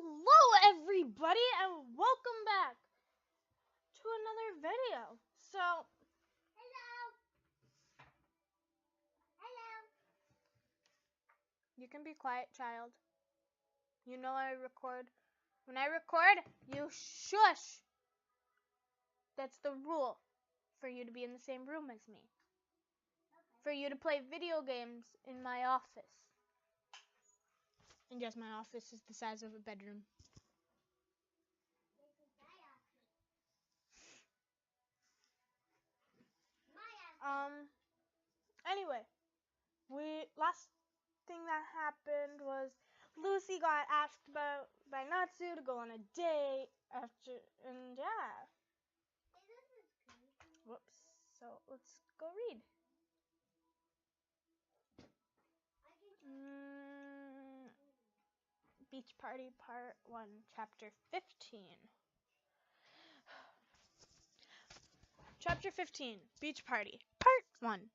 Hello everybody and welcome back to another video. So, hello. You can be quiet, child. You know I record. When I record, you shush. That's the rule for you to be in the same room as me. Okay. For you to play video games in my office. And yes, my office is the size of a bedroom. Anyway, last thing that happened was Lucy got asked by Natsu to go on a date and yeah. Whoops. So let's go read. Beach Party Part 1, Chapter 15. Chapter 15, Beach Party, Part 1.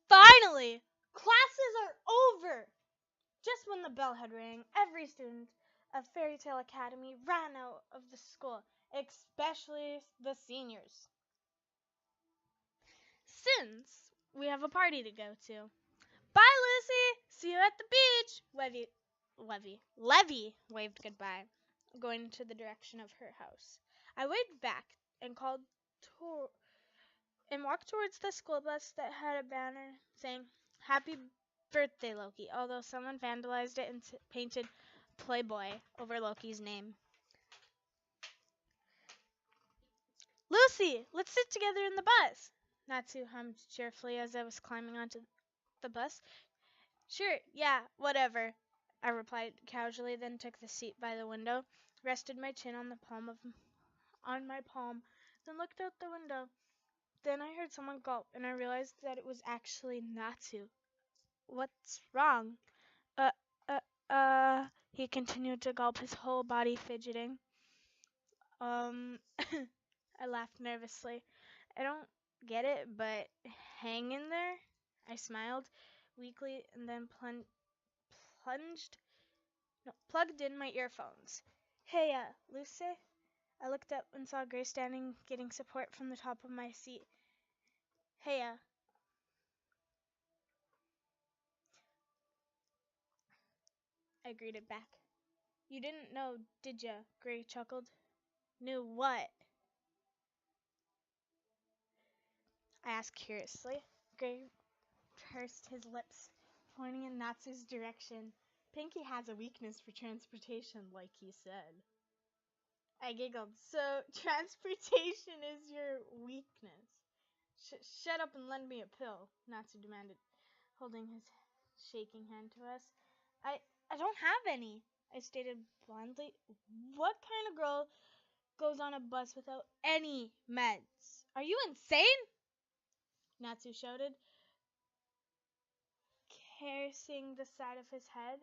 Finally! Classes are over! Just when the bell had rang, every student of Fairy Tale Academy ran out of the school, especially the seniors. Since we have a party to go to. Bye, Lucy! See you at the beach! Levy waved goodbye, going to the direction of her house. I waved back and walked towards the school bus that had a banner saying, "Happy Birthday, Loki," although someone vandalized it and painted Playboy over Loki's name. "Lucy, let's sit together in the bus," Natsu hummed cheerfully as I was climbing onto the bus. "Sure, yeah, whatever," I replied casually, then took the seat by the window, rested my chin on my palm, then looked out the window. Then I heard someone gulp, and I realized that it was actually Natsu. "What's wrong?" He continued to gulp, his whole body fidgeting. I laughed nervously. "I don't get it, but hang in there," I smiled weakly and then plugged in my earphones. "Hey, Lucy?" I looked up and saw Grace standing, getting support from the top of my seat. "Hey, I greeted back. "You didn't know, did ya?" Gray chuckled. "Knew what?" I asked curiously. Gray pursed his lips, pointing in Natsu's direction. "Pinky has a weakness for transportation, like he said." I giggled. "So, transportation is your weakness?" Shut up and lend me a pill," Natsu demanded, holding his shaking hand to us. I don't have any," I stated blandly. "What kind of girl goes on a bus without any meds? Are you insane?" Natsu shouted, caressing the side of his head.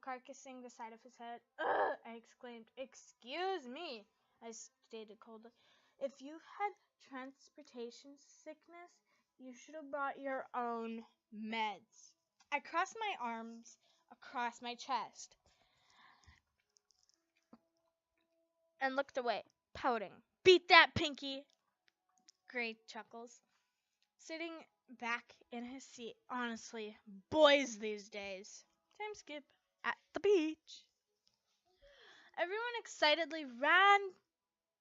Caressing the side of his head. "Ugh!" I exclaimed. "Excuse me," I stated coldly. "If you had transportation sickness, you should have brought your own meds." I crossed my arms across my chest and looked away, pouting. "Beat that, Pinky!" Gray chuckles, sitting back in his seat. Honestly, boys these days. Time skip at the beach. Everyone excitedly ran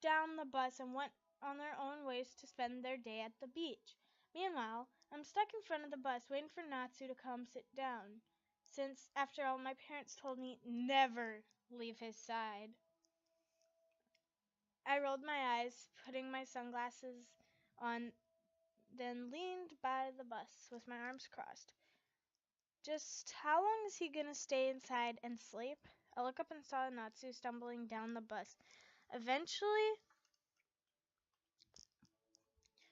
down the bus and went on their own ways to spend their day at the beach. Meanwhile, I'm stuck in front of the bus waiting for Natsu to come sit down, since, after all, my parents told me never leave his side. I rolled my eyes, putting my sunglasses on, then leaned by the bus with my arms crossed. Just how long is he gonna stay inside and sleep? I looked up and saw Natsu stumbling down the bus. Eventually,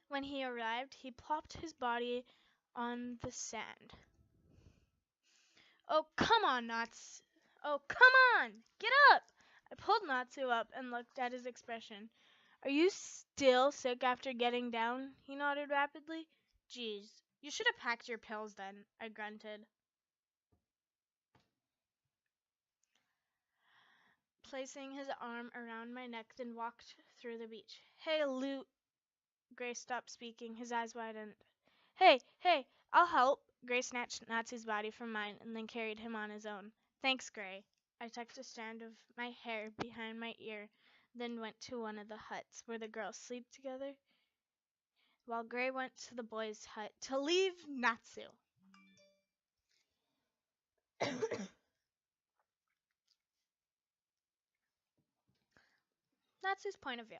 when he arrived, he plopped his body on the sand. "Oh, come on, Natsu. Oh, come on! Get up!" I pulled Natsu up and looked at his expression. "Are you still sick after getting down?" He nodded rapidly. "Geez, you should have packed your pills then," I grunted. placing his arm around my neck, then walked through the beach. Hey, Lou. Gray stopped speaking, his eyes widened. Hey, I'll help. Gray snatched Natsu's body from mine and then carried him on his own. Thanks, Gray. I tucked a strand of my hair behind my ear, then went to one of the huts where the girls sleep together, while Gray went to the boys' hut to leave Natsu. Natsu's point of view.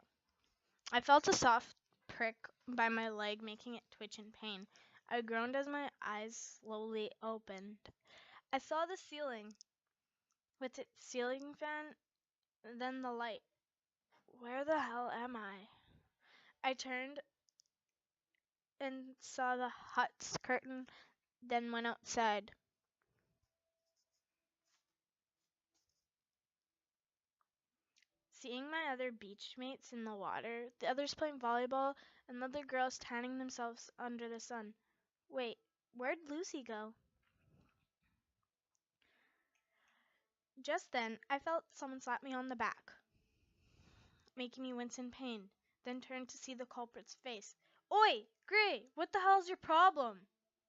I felt a soft prick by my leg, making it twitch in pain. I groaned as my eyes slowly opened. I saw the ceiling with its ceiling fan, then the light. Where the hell am I? I turned and saw the hut's curtain, then went outside. Seeing my other beach mates in the water, the others playing volleyball, and other girls tanning themselves under the sun. Wait, where'd Lucy go? Just then, I felt someone slap me on the back, making me wince in pain, then turned to see the culprit's face. Oi, Gray, what the hell's your problem?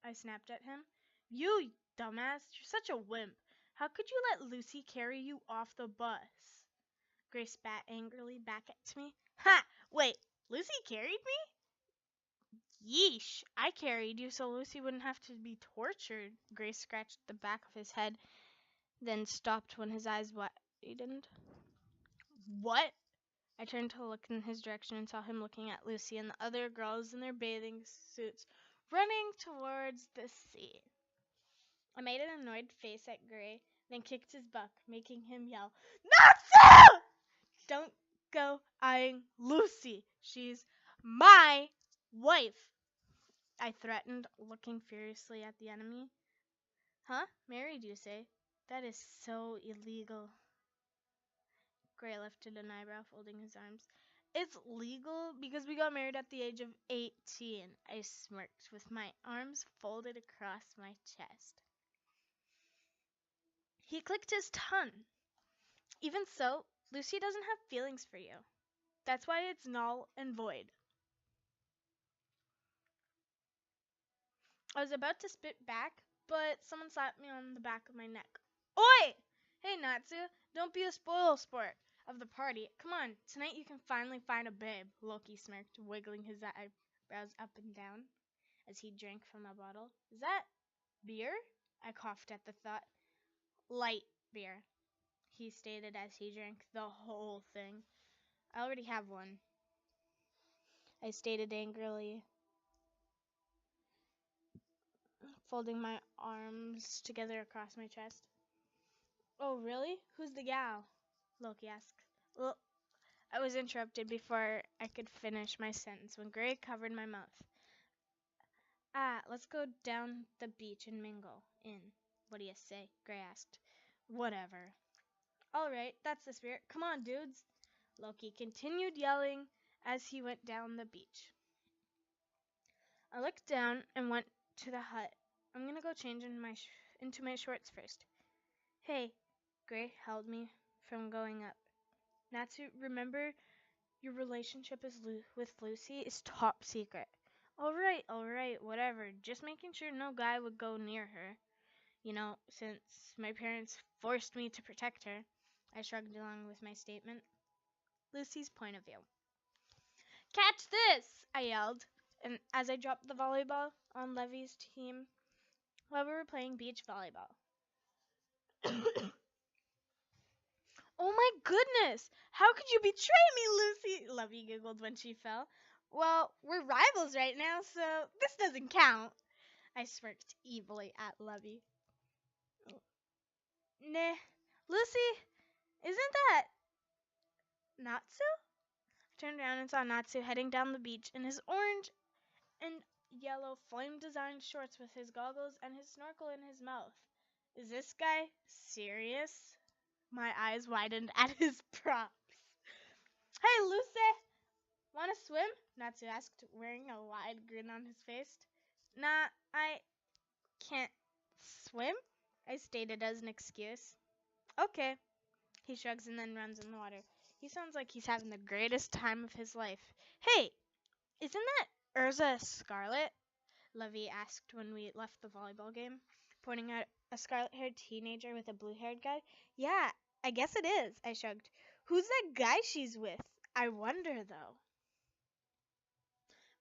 I snapped at him. You dumbass, you're such a wimp. How could you let Lucy carry you off the bus? Gray spat angrily back at me. Ha! Wait, Lucy carried me? Yeesh, I carried you so Lucy wouldn't have to be tortured. Gray scratched the back of his head, then stopped when his eyes widened. What? I turned to look in his direction and saw him looking at Lucy and the other girls in their bathing suits running towards the sea. I made an annoyed face at Gray, then kicked his butt, making him yell, Natsu! Don't go eyeing Lucy. She's my wife, I threatened, looking furiously at the enemy. Huh? Married, you say? That is so illegal. Gray lifted an eyebrow, folding his arms. It's legal because we got married at the age of 18. I smirked with my arms folded across my chest. He clicked his tongue. Even so, Lucy doesn't have feelings for you. That's why it's null and void. I was about to spit back, but someone slapped me on the back of my neck. Oi! Hey, Natsu, don't be a spoil sport of the party. Come on, tonight you can finally find a babe, Loki smirked, wiggling his eyebrows up and down as he drank from a bottle. Is that beer? I coughed at the thought. Light beer, he stated as he drank the whole thing. I already have one, I stated angrily, folding my arms together across my chest. Oh, really? Who's the gal? Loki asked. Well, I was interrupted before I could finish my sentence when Gray covered my mouth. Let's go down the beach and mingle. In. What do you say? Gray asked. Whatever. All right, that's the spirit. Come on, dudes. Loki continued yelling as he went down the beach. I looked down and went to the hut. I'm gonna go change into my shorts first. Hey, Gray held me from going up. Natsu, remember your relationship with Lucy is top secret. All right, whatever. Just making sure no guy would go near her. You know, since my parents forced me to protect her. I shrugged along with my statement. Lucy's point of view. Catch this! I yelled, and as I dropped the volleyball on Levy's team while we were playing beach volleyball. Oh my goodness! How could you betray me, Lucy? Levy giggled when she fell. Well, we're rivals right now, so this doesn't count. I smirked evilly at Levy. Nah, Lucy, isn't that Natsu? I turned around and saw Natsu heading down the beach in his orange and yellow flame-designed shorts with his goggles and his snorkel in his mouth. Is this guy serious? My eyes widened at his props. Hey, Lucy! Wanna swim? Natsu asked, wearing a wide grin on his face. Nah, I can't swim, I stated as an excuse. Okay, He shrugs and then runs in the water. He sounds like he's having the greatest time of his life. Hey, isn't that Urza Scarlet? Levy asked when we left the volleyball game, pointing at a scarlet-haired teenager with a blue-haired guy. Yeah, I guess it is, I shrugged. Who's that guy she's with? I wonder, though.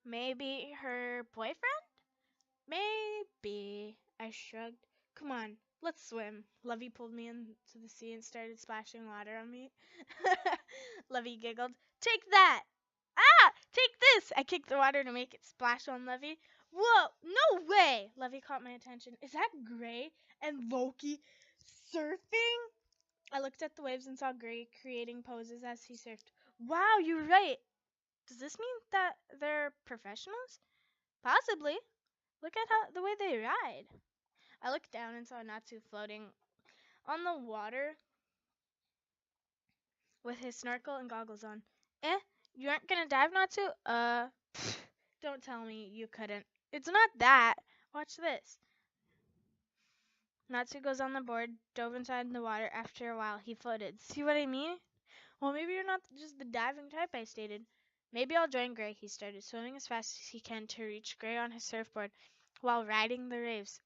Maybe her boyfriend? Maybe, I shrugged. Come on, let's swim. Levy pulled me into the sea and started splashing water on me. Levy giggled. Take that! Ah! Take this! I kicked the water to make it splash on Levy. Whoa! No way! Levy caught my attention. Is that Gray and Loki surfing? I looked at the waves and saw Gray creating poses as he surfed. Wow, you're right. Does this mean that they're professionals? Possibly. Look at the way they ride. I looked down and saw Natsu floating on the water with his snorkel and goggles on. You aren't gonna dive, Natsu? Don't tell me you couldn't. It's not that. Watch this. Natsu goes on the board, dove inside the water. After a while, he floated. See what I mean? Well, maybe you're not just the diving type, I stated. Maybe I'll join Gray. He started swimming as fast as he can to reach Gray on his surfboard while riding the waves.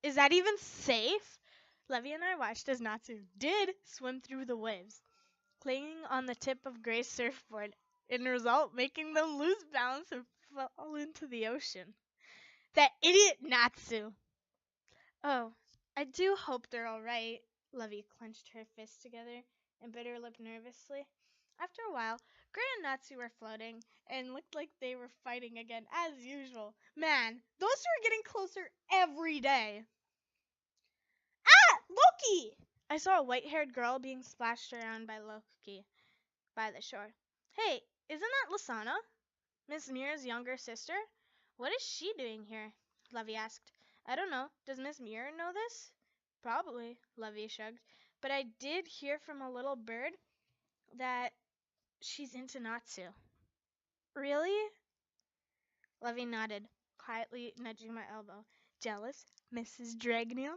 Is that even safe? Levy and I watched as Natsu did swim through the waves, clinging on the tip of Gray's surfboard, in result making them lose balance and fall into the ocean. That idiot Natsu! Oh, I do hope they're all right. Levy clenched her fists together and bit her lip nervously. After a while, Gray and Natsu were floating and looked like they were fighting again, as usual. Man, those two are getting closer every day. Ah! Loki! I saw a white-haired girl being splashed around by Loki by the shore. Hey, isn't that Lasana? Miss Mira's younger sister? What is she doing here? Levy asked. I don't know. Does Miss Mira know this? Probably, Levy shrugged. But I did hear from a little bird that she's into Natsu. Really? Levy nodded, quietly nudging my elbow. Jealous, Mrs. Dragneel?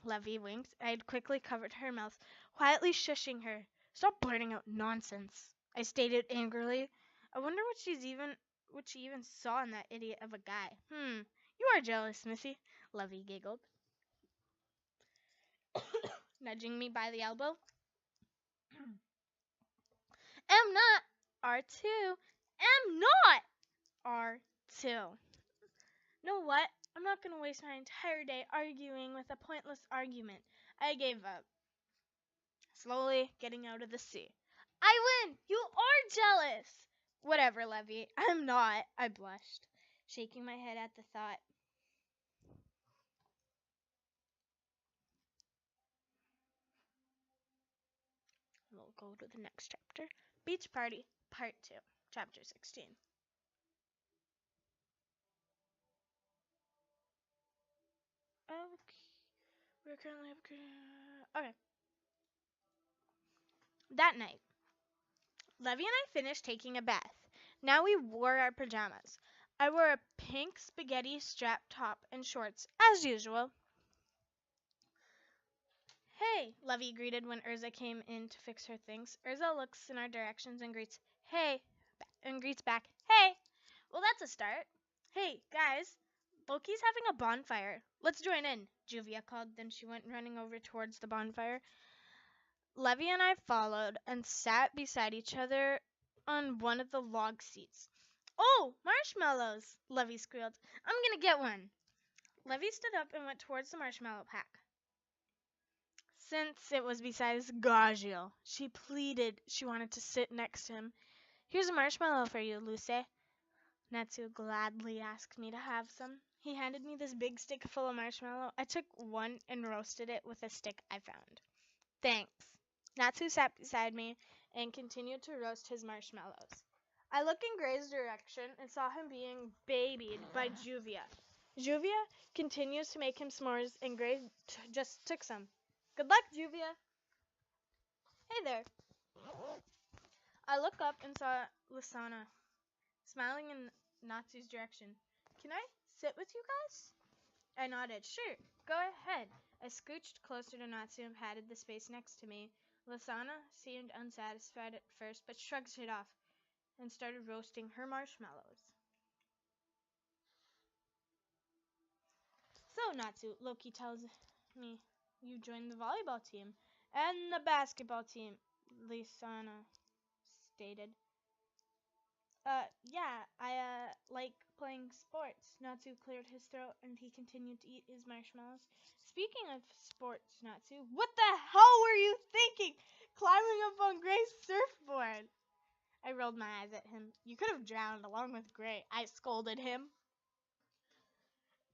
Levy winked. I had quickly covered her mouth, quietly shushing her. Stop blurting out nonsense, I stated angrily. I wonder what she even saw in that idiot of a guy. You are jealous, Missy, Levy giggled, nudging me by the elbow. Am not R2. Am not R2. Know what? I'm not going to waste my entire day arguing with a pointless argument. I gave up, slowly getting out of the sea. I win! You are jealous! Whatever, Levy. I'm not, I blushed, shaking my head at the thought. We'll go to the next chapter. Beach Party, Part 2, Chapter 16. Okay. We're currently okay. That night, Levy and I finished taking a bath. Now we wore our pajamas. I wore a pink spaghetti strap top and shorts, as usual. Hey, Levy greeted when Urza came in to fix her things. Urza looks in our directions and greets, hey, and greets back, hey. Well, that's a start. Hey, guys, Loki's having a bonfire. Let's join in, Juvia called. Then she went running over towards the bonfire. Levy and I followed and sat beside each other on one of the log seats. Oh, marshmallows, Levy squealed. I'm gonna get one. Levy stood up and went towards the marshmallow pack. Since it was beside his Gagio, she pleaded she wanted to sit next to him. Here's a marshmallow for you, Luce. Natsu gladly asked me to have some. He handed me this big stick full of marshmallow. I took one and roasted it with a stick I found. Thanks. Natsu sat beside me and continued to roast his marshmallows. I looked in Gray's direction and saw him being babied by Juvia. Juvia continues to make him s'mores, and Gray just took some. Good luck, Juvia. Hey there. I looked up and saw Lasana smiling in Natsu's direction. Can I sit with you guys? I nodded. Sure, go ahead. I scooched closer to Natsu and patted the space next to me. Lasana seemed unsatisfied at first, but shrugged it off and started roasting her marshmallows. So, Natsu, Loki tells me you joined the volleyball team and the basketball team, Lasana stated. Yeah, I like playing sports. Natsu cleared his throat and he continued to eat his marshmallows. Speaking of sports, Natsu, what the hell were you thinking? Climbing up on Gray's surfboard. I rolled my eyes at him. You could have drowned along with Gray, I scolded him.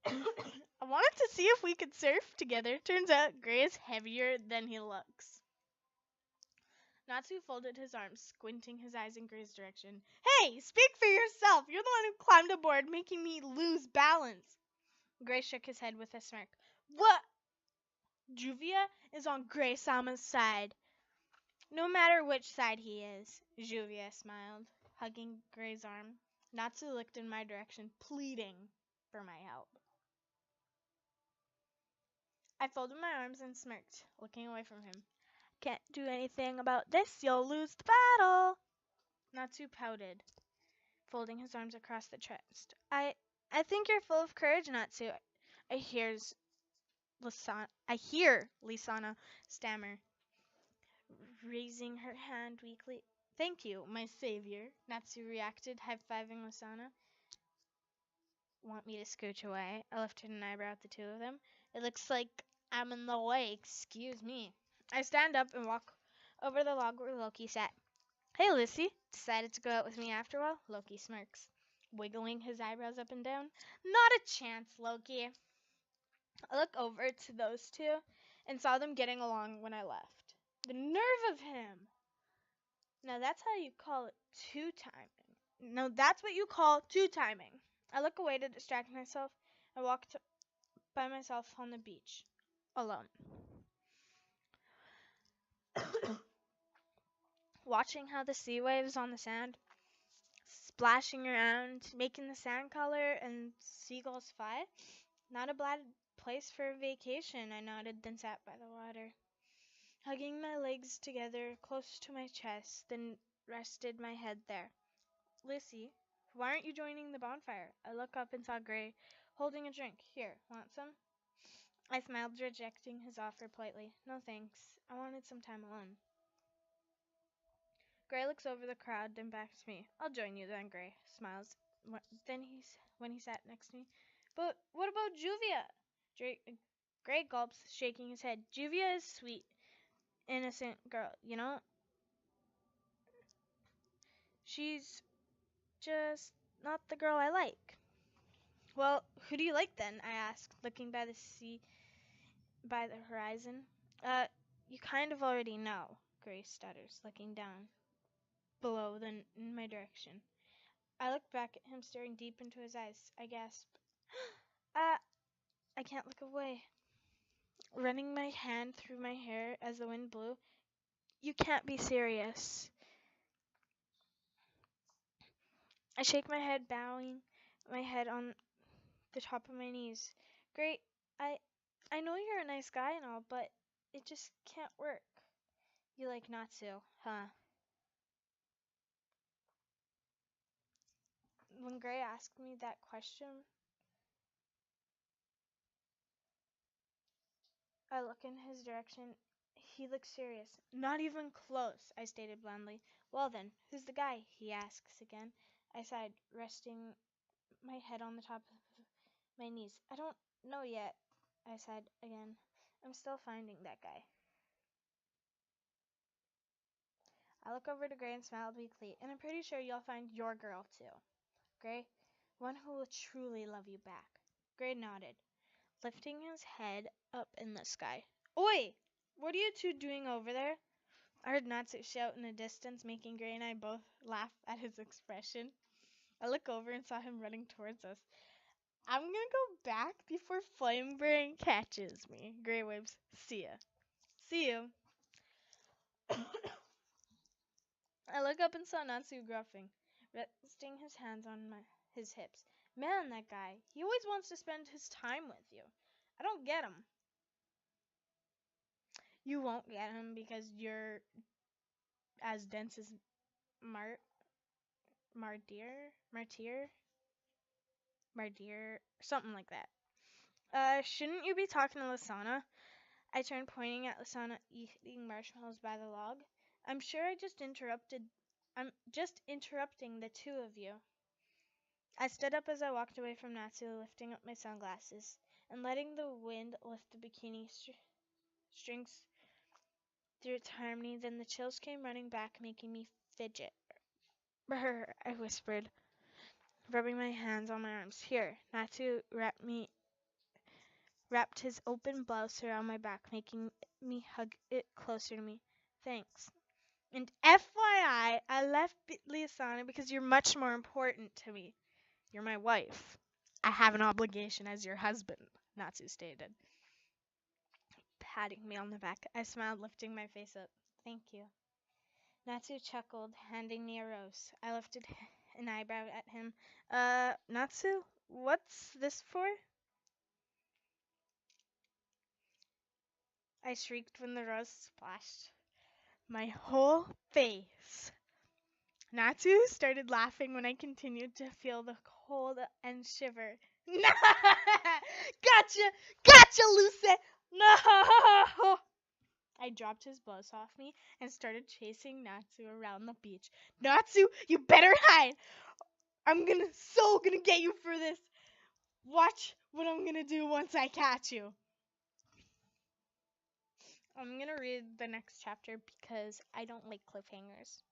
I wanted to see if we could surf together. Turns out Gray is heavier than he looks. Natsu folded his arms, squinting his eyes in Gray's direction. Hey, speak for yourself! You're the one who climbed aboard, making me lose balance. Gray shook his head with a smirk. What? Juvia is on Gray-sama's side. No matter which side he is, Juvia smiled, hugging Gray's arm. Natsu looked in my direction, pleading for my help. I folded my arms and smirked, looking away from him. Can't do anything about this, you'll lose the battle. Natsu pouted, folding his arms across the chest. I think you're full of courage, Natsu. I hear Lisana stammer, raising her hand weakly. Thank you, my savior, Natsu reacted, high-fiving Lisana. Want me to scooch away? I lifted an eyebrow at the two of them. It looks like I'm in the way, excuse me. I stand up and walk over the log where Loki sat. Hey, Lissy. Decided to go out with me after all? Loki smirks, wiggling his eyebrows up and down. Not a chance, Loki. I look over to those two and saw them getting along when I left. The nerve of him! Now that's how you call it two-timing. No, that's what you call two-timing. I look away to distract myself. I walk by myself on the beach, alone. Watching how the sea waves on the sand, splashing around, making the sand color and seagulls fly. Not a bad place for a vacation, I nodded, then sat by the water. Hugging my legs together close to my chest, then rested my head there. Lissy, why aren't you joining the bonfire? I look up and saw Gray holding a drink. Here, want some? I smiled, rejecting his offer politely. No thanks. I wanted some time alone. Gray looks over the crowd, then back to me. I'll join you then, Gray smiles. When he sat next to me. But what about Juvia? Gray gulps, shaking his head. Juvia is sweet, innocent girl, you know? She's just not the girl I like. Well, who do you like then? I asked, looking by the horizon. You kind of already know, Gray stutters, looking down below then in my direction. I look back at him, staring deep into his eyes. I gasp. I can't look away. Running my hand through my hair as the wind blew. You can't be serious. I shake my head, bowing my head on the top of my knees. Great, I know you're a nice guy and all, but it just can't work. You like Natsu, huh? When Gray asked me that question, I look in his direction. He looks serious. Not even close, I stated blandly. Well then, who's the guy? He asks again. I sighed, resting my head on the top of my knees. I don't know yet, I said again. I'm still finding that guy. I look over to Gray and smiled weakly, and I'm pretty sure you'll find your girl too. Gray, one who will truly love you back. Gray nodded, lifting his head up in the sky. Oi! What are you two doing over there? I heard Natsu shout in the distance, making Gray and I both laugh at his expression. I look over and saw him running towards us. I'm gonna go back before Flamebrain catches me. Gray waves. See ya. See you. I look up and saw Natsu gruffing, resting his hands on his hips. Man, that guy. He always wants to spend his time with you. I don't get him. You won't get him because you're as dense as Martyr, something like that. Shouldn't you be talking to Lasana? I turned, pointing at Lasana eating marshmallows by the log. I'm sure I'm just interrupting the two of you. I stood up as I walked away from Natsu, lifting up my sunglasses and letting the wind lift the bikini strings through its harmony. Then the chills came running back, making me fidget. Brr, I whispered, rubbing my hands on my arms. Here, Natsu wrapped his open blouse around my back, making me hug it closer to me. Thanks. And FYI, I left Liasana because you're much more important to me. You're my wife. I have an obligation as your husband, Natsu stated, patting me on the back. I smiled, lifting my face up. Thank you. Natsu chuckled, handing me a rose. I lifted an eyebrow at him. Natsu, what's this for? I shrieked when the rose splashed my whole face. Natsu started laughing when I continued to feel the cold and shiver. Gotcha, Lucy! No! I dropped his blouse off me and started chasing Natsu around the beach. Natsu, you better hide! I'm gonna get you for this. Watch what I'm gonna do once I catch you. I'm gonna read the next chapter because I don't like cliffhangers.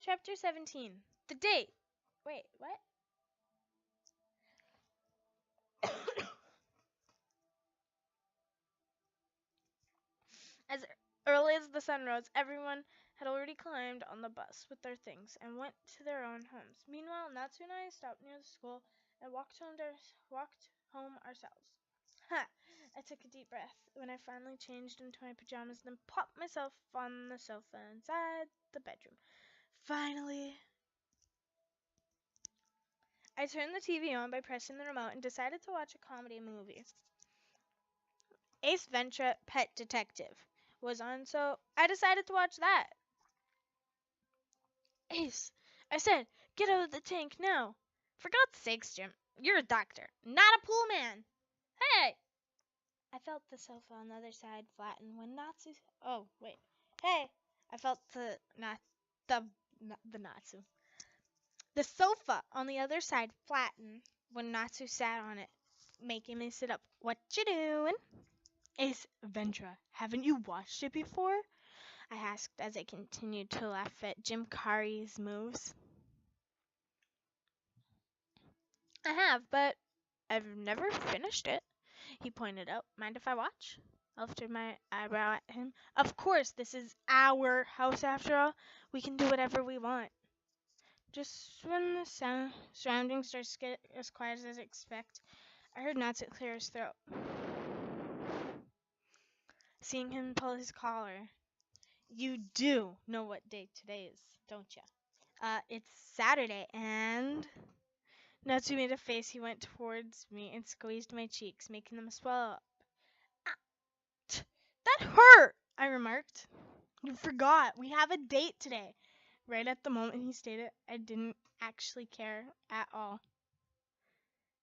Chapter 17. The date. Wait, what? As early as the sun rose, everyone had already climbed on the bus with their things and went to their own homes. Meanwhile, Natsu and I stopped near the school and walked home ourselves. Ha! I took a deep breath when I finally changed into my pajamas, then popped myself on the sofa inside the bedroom. Finally, I turned the TV on by pressing the remote and decided to watch a comedy movie. Ace Ventura, Pet Detective was on, so I decided to watch that. Ace, I said, get out of the tank now. For God's sakes, Jim, you're a doctor, not a pool man. Hey! I felt the sofa on the other side flatten when Natsu. Oh, wait. Hey! I felt the Natsu. The sofa on the other side flattened when Natsu sat on it, making me sit up. What you doing? Ace Ventura, haven't you watched it before? I asked as I continued to laugh at Jim Carrey's moves. I have, but I've never finished it, he pointed out. Mind if I watch? I lifted my eyebrow at him. Of course, this is our house after all. We can do whatever we want. Just when the surroundings started to get as quiet as I expect, I heard Natsu clear his throat. Seeing him pull his collar. You do know what day today is, don't you? It's Saturday, and Natsu made a face. He went towards me and squeezed my cheeks, making them swell up. Ah, that hurt, I remarked. You forgot. We have a date today. Right at the moment he stated, I didn't actually care at all.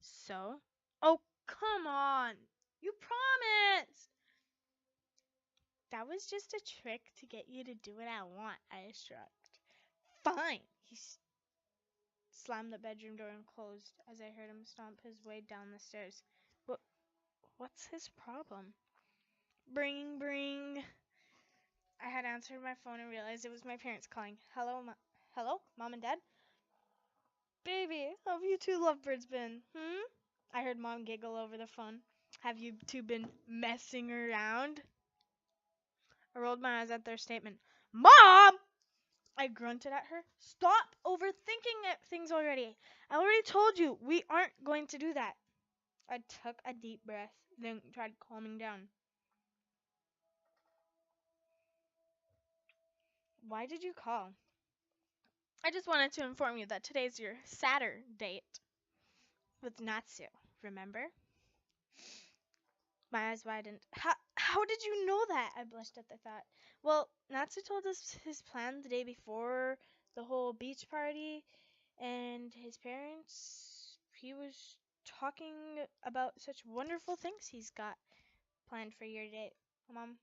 So? Oh, come on. You promised. That was just a trick to get you to do what I want, I shrugged. Fine. He slammed the bedroom door and closed as I heard him stomp his way down the stairs. What's his problem? Bring, bring. I had answered my phone and realized it was my parents calling. Hello, Mom and Dad? Baby, how have you two lovebirds been? I heard Mom giggle over the phone. Have you two been messing around? I rolled my eyes at their statement. Mom! I grunted at her. Stop overthinking things already. I already told you we aren't going to do that. I took a deep breath, then tried calming down. Why did you call? I just wanted to inform you that today's your Saturday date with Natsu, remember? My eyes widened. How did you know that? I blushed at the thought. Well, Natsu told us his plan the day before the whole beach party, and his parents, he was talking about such wonderful things he's got planned for your date. Mom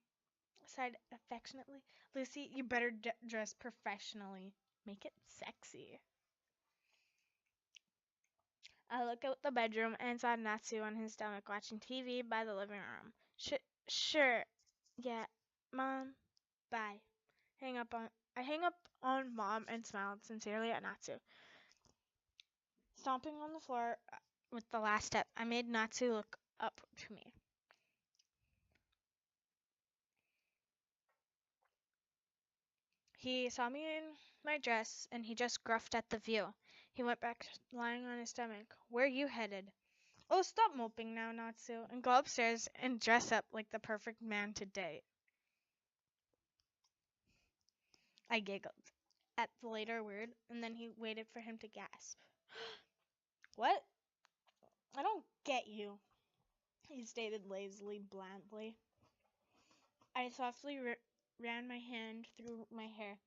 sighed affectionately. Lucy, you better dress professionally. Make it sexy. I looked out the bedroom and saw Natsu on his stomach watching TV by the living room. Sure. Yeah. Mom. Bye. I hang up on Mom and smiled sincerely at Natsu. Stomping on the floor with the last step, I made Natsu look up to me. He saw me in my dress, and he just gruffed at the view. He went back lying on his stomach. Where you headed? Oh, stop moping now, Natsu, and go upstairs and dress up like the perfect man to date. I giggled at the later word, and then he waited for him to gasp. What? I don't get you, he stated lazily, blandly. I softly ran my hand through my hair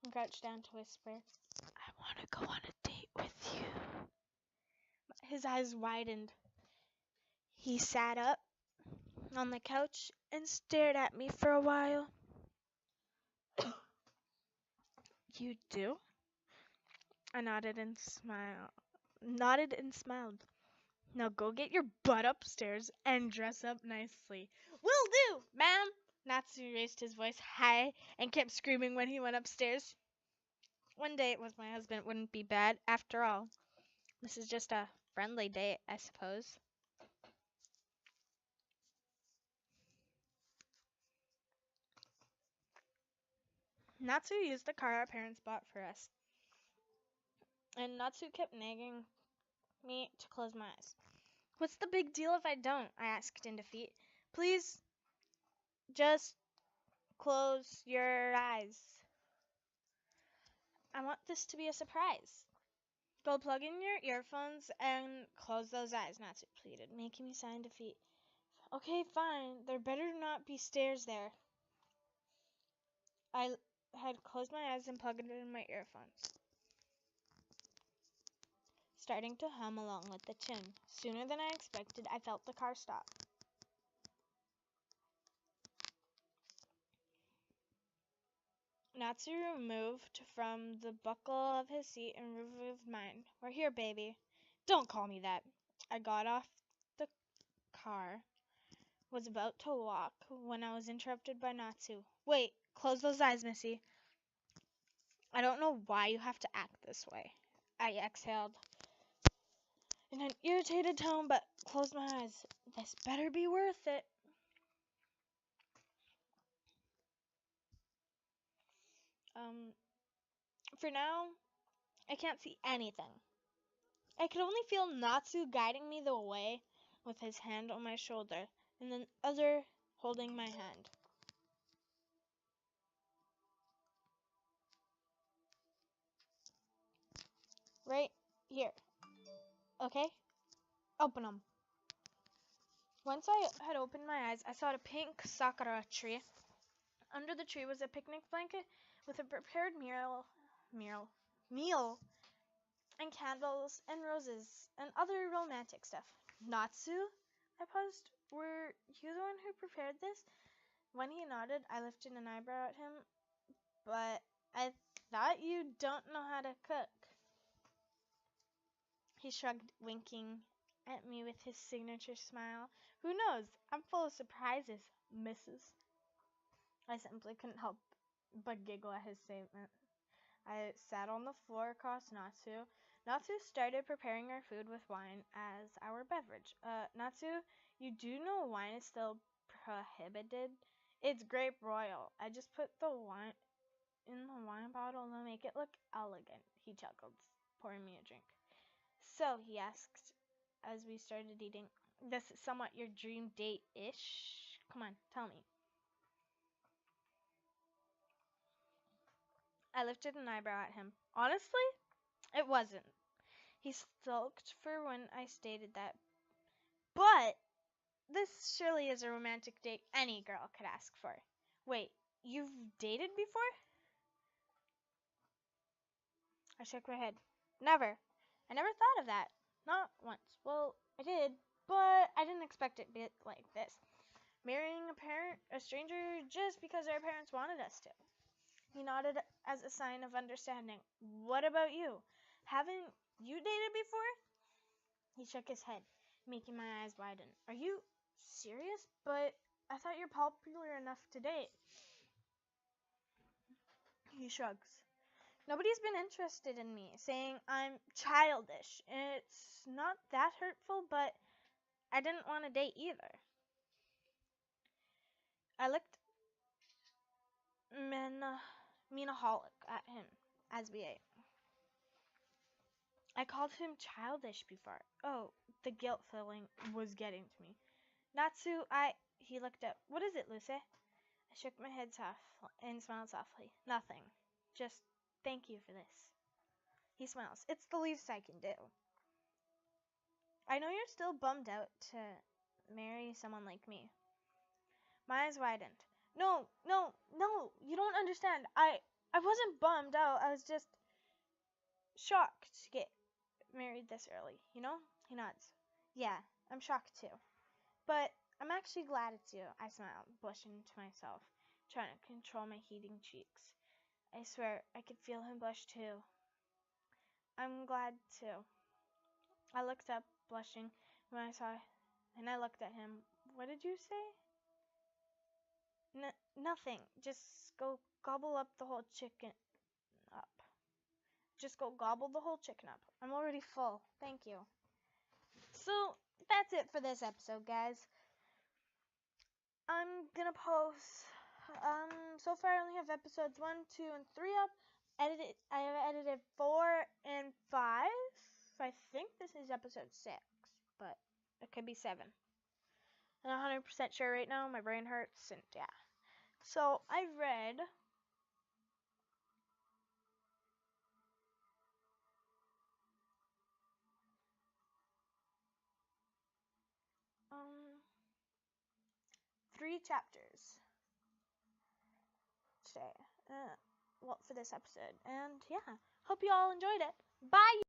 and crouched down to whisper, I want to go on a date with you. His eyes widened. He sat up on the couch and stared at me for a while. You do? I nodded and smiled. Now go get your butt upstairs and dress up nicely. Will do, ma'am! Natsu raised his voice high and kept screaming when he went upstairs. One date with my husband wouldn't be bad, after all. This is just a friendly date, I suppose. Natsu used the car our parents bought for us, and Natsu kept nagging me to close my eyes. What's the big deal if I don't? I asked in defeat. Please, just close your eyes. I want this to be a surprise. Go plug in your earphones and close those eyes, Natsu pleaded, making me sign defeat. Okay, fine. There better not be stairs there. I had closed my eyes and plugged in my earphones, starting to hum along with the tune. Sooner than I expected, I felt the car stop. Natsu removed from the buckle of his seat and removed mine. We're here, baby. Don't call me that. I got off the car, was about to walk, when I was interrupted by Natsu. Wait, close those eyes, Missy. I don't know why you have to act this way. I exhaled in an irritated tone, but closed my eyes. This better be worth it. For now, I can't see anything. I could only feel Natsu guiding me the way with his hand on my shoulder and the other holding my hand. Right here. Okay? Open them. Once I had opened my eyes, I saw a pink sakura tree. Under the tree was a picnic blanket with a prepared meal and candles and roses and other romantic stuff. Natsu? I paused. Were you the one who prepared this? When he nodded, I lifted an eyebrow at him. But I thought you don't know how to cook. He shrugged, winking at me with his signature smile. Who knows? I'm full of surprises, Mrs. I simply couldn't help but giggle at his statement. I sat on the floor across Natsu. Natsu started preparing our food with wine as our beverage. Natsu, you do know wine is still prohibited? It's grape royal. I just put the wine in the wine bottle to make it look elegant, he chuckled, pouring me a drink. So, he asked as we started eating, this is somewhat your dream date-ish? Come on, tell me. I lifted an eyebrow at him. Honestly, it wasn't. He sulked for when I stated that. But This surely is a romantic date any girl could ask for. Wait, you've dated before? I shook my head. Never. I never thought of that. Not once. Well, I did, but I didn't expect it to be like this. Marrying a stranger just because our parents wanted us to. He nodded as a sign of understanding. What about you? Haven't you dated before? He shook his head, making my eyes widen. Are you serious? But I thought you're popular enough to date. He shrugs. Nobody's been interested in me, saying I'm childish. It's not that hurtful, but I didn't want to date either. I looked meanaholic at him as we ate. I called him childish before. Oh, the guilt feeling was getting to me. Natsu, he looked up. What is it, Lucy? I shook my head and smiled softly. Nothing. Just thank you for this. He smiles. It's the least I can do. I know you're still bummed out to marry someone like me. My eyes widened. No, you don't understand. I wasn't bummed out. I was just shocked to get married this early, you know? He nods. Yeah, I'm shocked too. But I'm actually glad it's you, I smiled, blushing to myself, trying to control my heating cheeks. I swear, I could feel him blush too. I'm glad too. I looked up, blushing, when I saw, and I looked at him. What did you say? Nothing. Just go gobble up the whole chicken up. Just go gobble the whole chicken up. I'm already full. Thank you. So, that's it for this episode, guys. I'm gonna post, so far I only have episodes 1, 2, and 3 up. I have edited 4 and 5. I think this is episode 6, but it could be 7. I'm not 100% sure right now. My brain hurts, and yeah. So, I've read 3 chapters today. Well, for this episode. And yeah, hope you all enjoyed it. Bye!